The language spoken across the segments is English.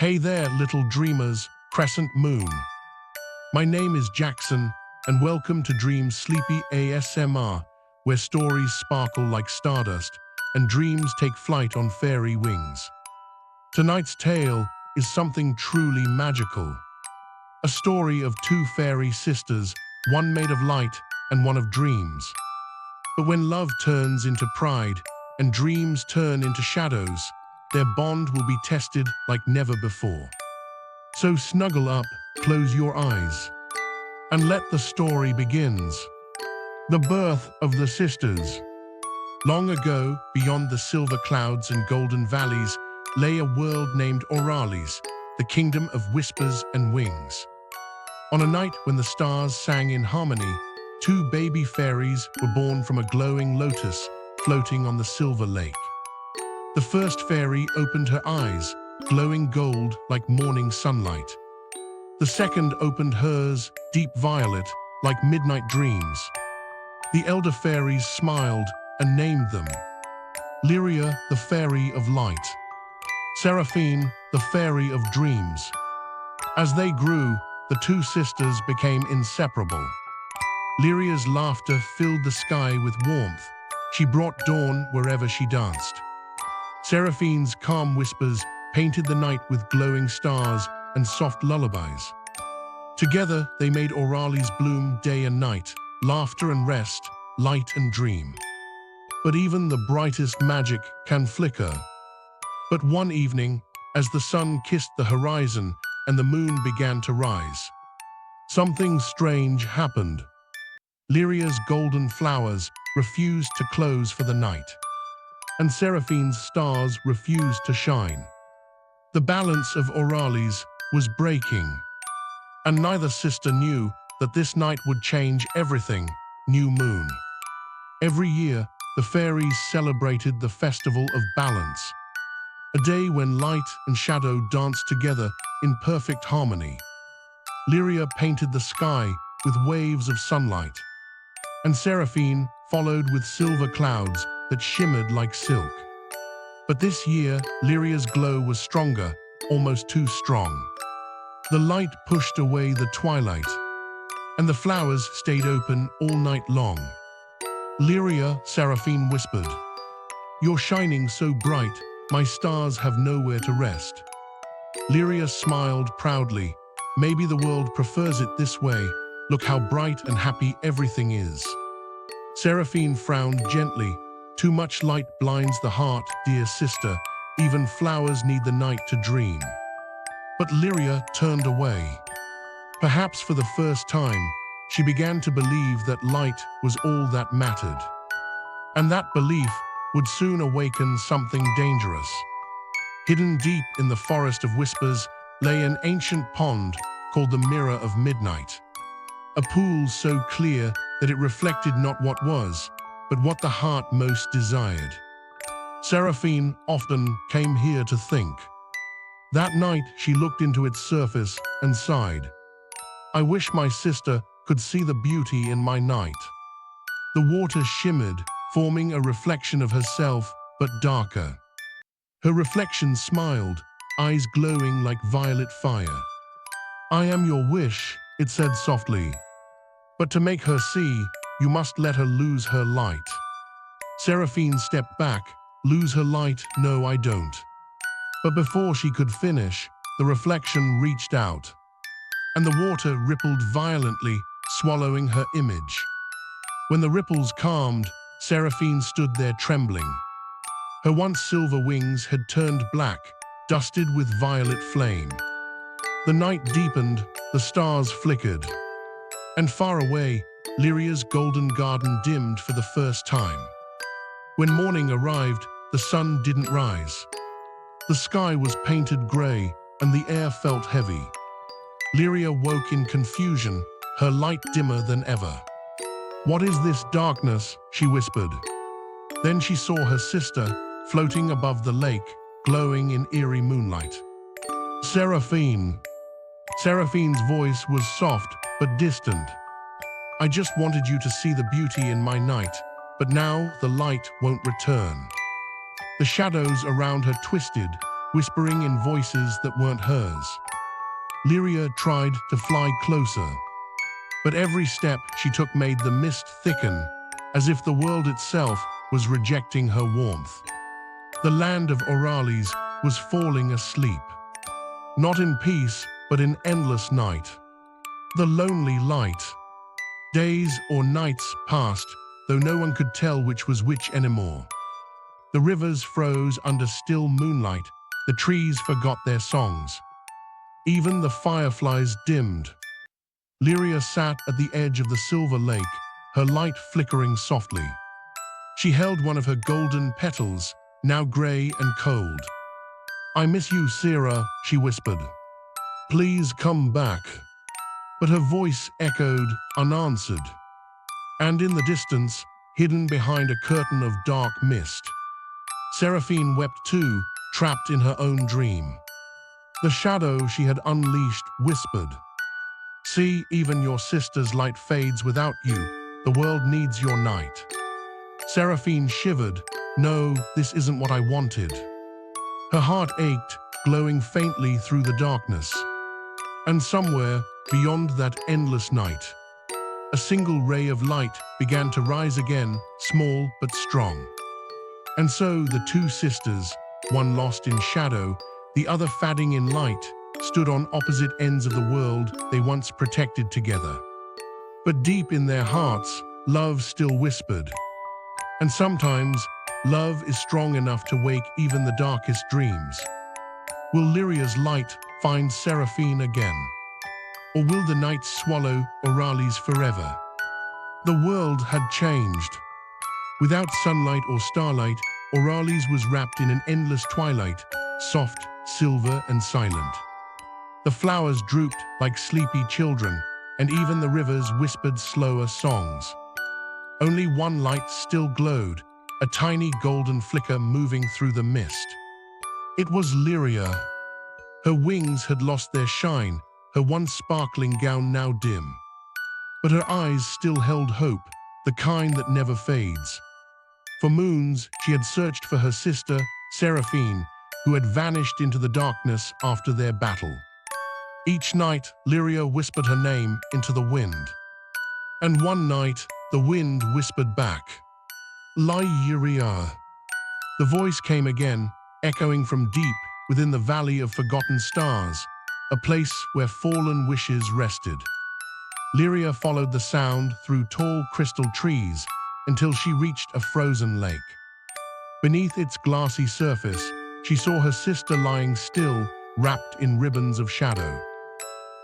Hey there, little dreamers, crescent moon. My name is Jackson, and welcome to Dream's Sleepy ASMR, where stories sparkle like stardust and dreams take flight on fairy wings. Tonight's tale is something truly magical. A story of two fairy sisters, one made of light and one of dreams. But when love turns into pride and dreams turn into shadows, their bond will be tested like never before. So snuggle up, close your eyes, and let the story begins. The birth of the sisters. Long ago, beyond the silver clouds and golden valleys, lay a world named Auralis, the kingdom of whispers and wings. On a night when the stars sang in harmony, two baby fairies were born from a glowing lotus floating on the silver lake. The first fairy opened her eyes, glowing gold like morning sunlight. The second opened hers, deep violet, like midnight dreams. The elder fairies smiled and named them Lyria, the fairy of light; Seraphine, the fairy of dreams. As they grew, the two sisters became inseparable. Lyria's laughter filled the sky with warmth. She brought dawn wherever she danced. Seraphine's calm whispers painted the night with glowing stars and soft lullabies. Together, they made Auralis bloom day and night, laughter and rest, light and dream. But even the brightest magic can flicker. But one evening, as the sun kissed the horizon and the moon began to rise, something strange happened. Lyria's golden flowers refused to close for the night, and Seraphine's stars refused to shine. The balance of Auralis was breaking, and neither sister knew that this night would change everything. New moon. Every year, the fairies celebrated the festival of balance, a day when light and shadow danced together in perfect harmony. Lyria painted the sky with waves of sunlight, and Seraphine followed with silver clouds that shimmered like silk. But this year, Lyria's glow was stronger, almost too strong. The light pushed away the twilight, and the flowers stayed open all night long. Lyria, Seraphine whispered, "You're shining so bright, my stars have nowhere to rest." Lyria smiled proudly. "Maybe the world prefers it this way. Look how bright and happy everything is." Seraphine frowned gently. "Too much light blinds the heart, dear sister. Even flowers need the night to dream." But Lyria turned away. Perhaps for the first time, she began to believe that light was all that mattered. And that belief would soon awaken something dangerous. Hidden deep in the forest of whispers lay an ancient pond called the Mirror of Midnight. A pool so clear that it reflected not what was, but what the heart most desired. Seraphine often came here to think. That night, she looked into its surface and sighed. "I wish my sister could see the beauty in my night." The water shimmered, forming a reflection of herself, but darker. Her reflection smiled, eyes glowing like violet fire. "I am your wish," it said softly. "But to make her see, you must let her lose her light." Seraphine stepped back. "Lose her light? No, I don't." But before she could finish, the reflection reached out, and the water rippled violently, swallowing her image. When the ripples calmed, Seraphine stood there trembling. Her once silver wings had turned black, dusted with violet flame. The night deepened, the stars flickered, and far away, Lyria's golden garden dimmed for the first time. When morning arrived, the sun didn't rise. The sky was painted gray, and the air felt heavy. Lyria woke in confusion, her light dimmer than ever. "What is this darkness?" she whispered. Then she saw her sister, floating above the lake, glowing in eerie moonlight. "Seraphine." Seraphine's voice was soft but distant. "I just wanted you to see the beauty in my night, but now the light won't return." The shadows around her twisted, whispering in voices that weren't hers. Lyria tried to fly closer, but every step she took made the mist thicken, as if the world itself was rejecting her warmth. The land of Orales was falling asleep, not in peace, but in endless night. The lonely light. Days or nights passed, though no one could tell which was which anymore. The rivers froze under still moonlight, the trees forgot their songs. Even the fireflies dimmed. Lyria sat at the edge of the silver lake, her light flickering softly. She held one of her golden petals, now grey and cold. "I miss you, Sarah," she whispered. "Please come back." But her voice echoed, unanswered. And in the distance, hidden behind a curtain of dark mist, Seraphine wept too, trapped in her own dream. The shadow she had unleashed whispered, "See, even your sister's light fades without you. The world needs your night." Seraphine shivered. "No, this isn't what I wanted." Her heart ached, glowing faintly through the darkness. And somewhere, beyond that endless night, a single ray of light began to rise again, small but strong. And so the two sisters, one lost in shadow, the other fading in light, stood on opposite ends of the world they once protected together. But deep in their hearts, love still whispered. And sometimes, love is strong enough to wake even the darkest dreams. Will Lyria's light find Seraphine again? Or will the night swallow Orales forever? The world had changed. Without sunlight or starlight, Orales was wrapped in an endless twilight, soft, silver, and silent. The flowers drooped like sleepy children, and even the rivers whispered slower songs. Only one light still glowed, a tiny golden flicker moving through the mist. It was Lyria. Her wings had lost their shine, her once sparkling gown now dim. But her eyes still held hope, the kind that never fades. For moons, she had searched for her sister, Seraphine, who had vanished into the darkness after their battle. Each night, Lyria whispered her name into the wind. And one night, the wind whispered back, "Lyria." The voice came again, echoing from deep within the Valley of Forgotten Stars, a place where fallen wishes rested. Lyria followed the sound through tall crystal trees until she reached a frozen lake. Beneath its glassy surface, she saw her sister lying still, wrapped in ribbons of shadow.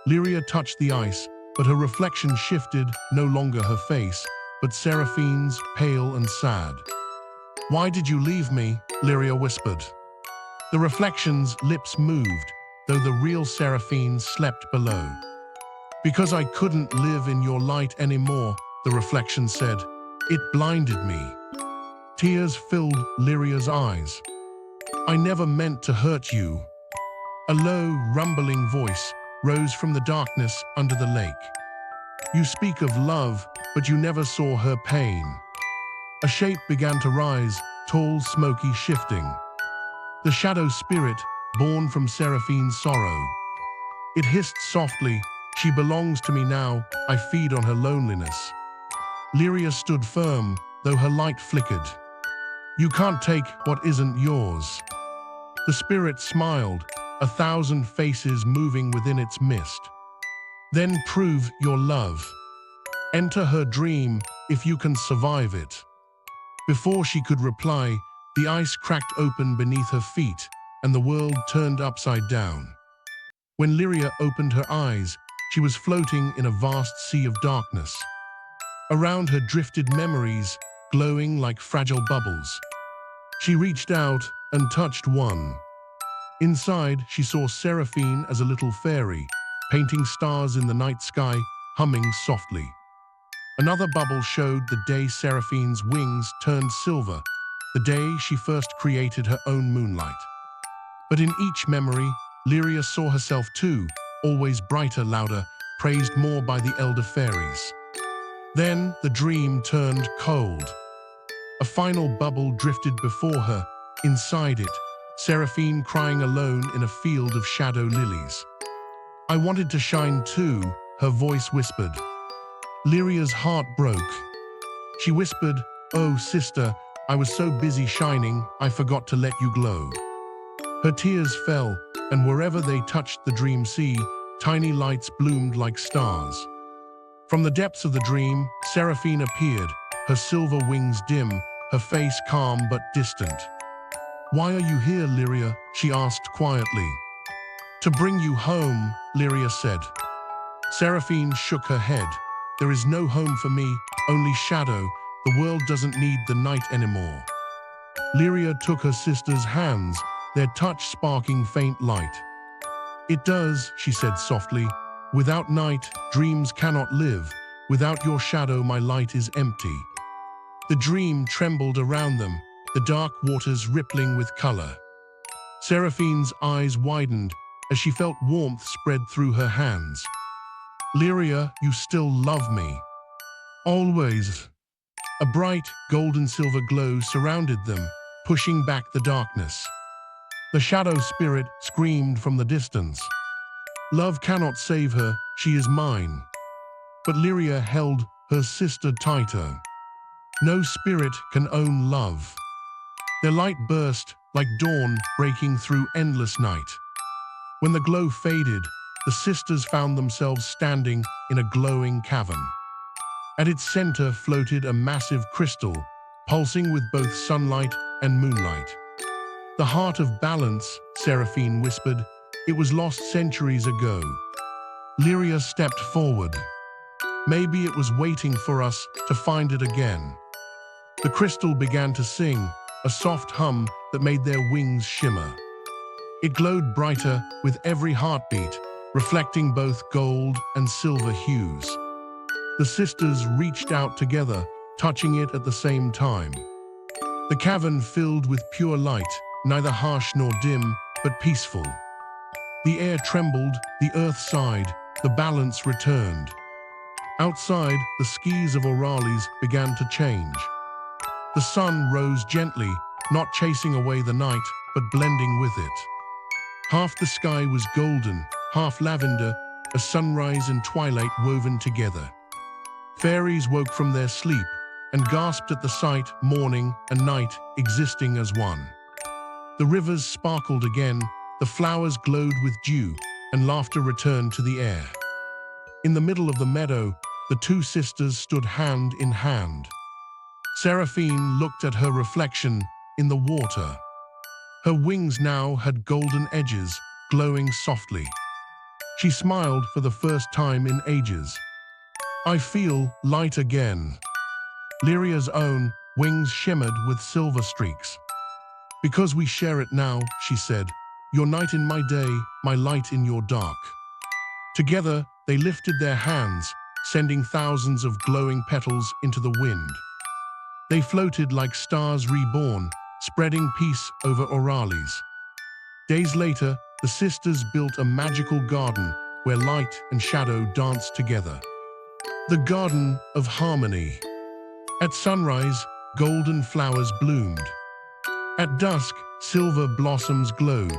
Lyria touched the ice, but her reflection shifted, no longer her face, but Seraphine's, pale and sad. "Why did you leave me?" Lyria whispered. The reflection's lips moved, though the real Seraphine slept below. "Because I couldn't live in your light anymore," the reflection said. "It blinded me." Tears filled Lyria's eyes. "I never meant to hurt you." A low, rumbling voice rose from the darkness under the lake. "You speak of love, but you never saw her pain." A shape began to rise, tall, smoky, shifting. The shadow spirit, born from Seraphine's sorrow. It hissed softly, "She belongs to me now, I feed on her loneliness." Lyria stood firm, though her light flickered. "You can't take what isn't yours." The spirit smiled, a thousand faces moving within its mist. "Then prove your love. Enter her dream, if you can survive it." Before she could reply, the ice cracked open beneath her feet, and the world turned upside down. When Lyria opened her eyes, she was floating in a vast sea of darkness. Around her drifted memories, glowing like fragile bubbles. She reached out and touched one. Inside, she saw Seraphine as a little fairy, painting stars in the night sky, humming softly. Another bubble showed the day Seraphine's wings turned silver, the day she first created her own moonlight. But in each memory, Lyria saw herself too, always brighter, louder, praised more by the elder fairies. Then the dream turned cold. A final bubble drifted before her. Inside it, Seraphine crying alone in a field of shadow lilies. I wanted to shine too, her voice whispered. Lyria's heart broke. She whispered, "Oh, sister, I was so busy shining, I forgot to let you glow." Her tears fell, and wherever they touched the dream sea, tiny lights bloomed like stars. From the depths of the dream, Seraphine appeared, her silver wings dim, her face calm but distant. "Why are you here, Lyria?" she asked quietly. "To bring you home," Lyria said. Seraphine shook her head. "There is no home for me, only shadow. The world doesn't need the night anymore." Lyria took her sister's hands, their touch sparking faint light. "It does," she said softly. "Without night, dreams cannot live. Without your shadow, my light is empty." The dream trembled around them, the dark waters rippling with color. Seraphine's eyes widened as she felt warmth spread through her hands. "Lyria, you still love me." "Always." A bright, gold-and-silver glow surrounded them, pushing back the darkness. The shadow spirit screamed from the distance. "Love cannot save her, she is mine." But Lyria held her sister tighter. "No spirit can own love." Their light burst like dawn breaking through endless night. When the glow faded, the sisters found themselves standing in a glowing cavern. At its center floated a massive crystal, pulsing with both sunlight and moonlight. "The heart of balance," Seraphine whispered. "It was lost centuries ago." Lyria stepped forward. "Maybe it was waiting for us to find it again." The crystal began to sing, a soft hum that made their wings shimmer. It glowed brighter with every heartbeat, reflecting both gold and silver hues. The sisters reached out together, touching it at the same time. The cavern filled with pure light, neither harsh nor dim, but peaceful. The air trembled, the earth sighed, the balance returned. Outside, the skies of Oralis began to change. The sun rose gently, not chasing away the night, but blending with it. Half the sky was golden, half lavender, a sunrise and twilight woven together. Fairies woke from their sleep and gasped at the sight, morning and night existing as one. The rivers sparkled again, the flowers glowed with dew, and laughter returned to the air. In the middle of the meadow, the two sisters stood hand in hand. Seraphine looked at her reflection in the water. Her wings now had golden edges, glowing softly. She smiled for the first time in ages. "I feel light again." Lyria's own wings shimmered with silver streaks. "Because we share it now," she said, "your night in my day, my light in your dark." Together, they lifted their hands, sending thousands of glowing petals into the wind. They floated like stars reborn, spreading peace over Oralis. Days later, the sisters built a magical garden where light and shadow danced together. The Garden of Harmony. At sunrise, golden flowers bloomed. At dusk, silver blossoms glowed.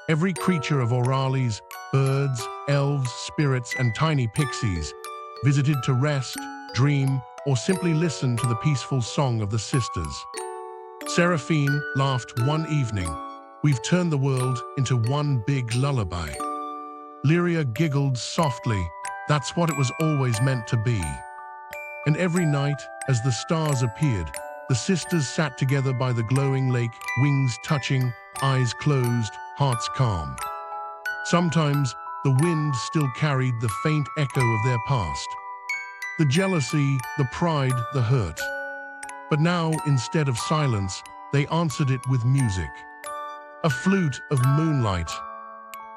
Every creature of Oralis, birds, elves, spirits, and tiny pixies, visited to rest, dream, or simply listen to the peaceful song of the sisters. Seraphine laughed one evening. "We've turned the world into one big lullaby." Lyria giggled softly. "That's what it was always meant to be." And every night, as the stars appeared, the sisters sat together by the glowing lake, wings touching, eyes closed, hearts calm. Sometimes, the wind still carried the faint echo of their past. The jealousy, the pride, the hurt. But now, instead of silence, they answered it with music. A flute of moonlight.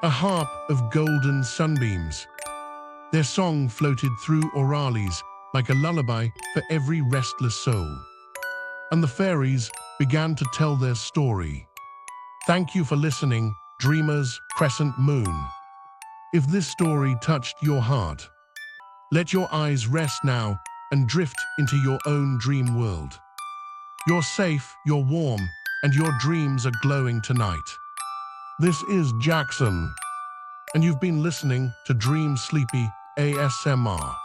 A harp of golden sunbeams. Their song floated through Oralis like a lullaby for every restless soul. And the fairies began to tell their story. Thank you for listening, dreamers, Crescent Moon. If this story touched your heart, let your eyes rest now and drift into your own dream world. You're safe, you're warm, and your dreams are glowing tonight. This is Jackson, and you've been listening to Dream Sleepy ASMR,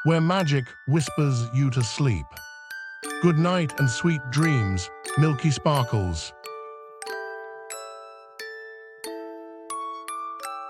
where magic whispers you to sleep. Good night and sweet dreams, Milky Sparkles.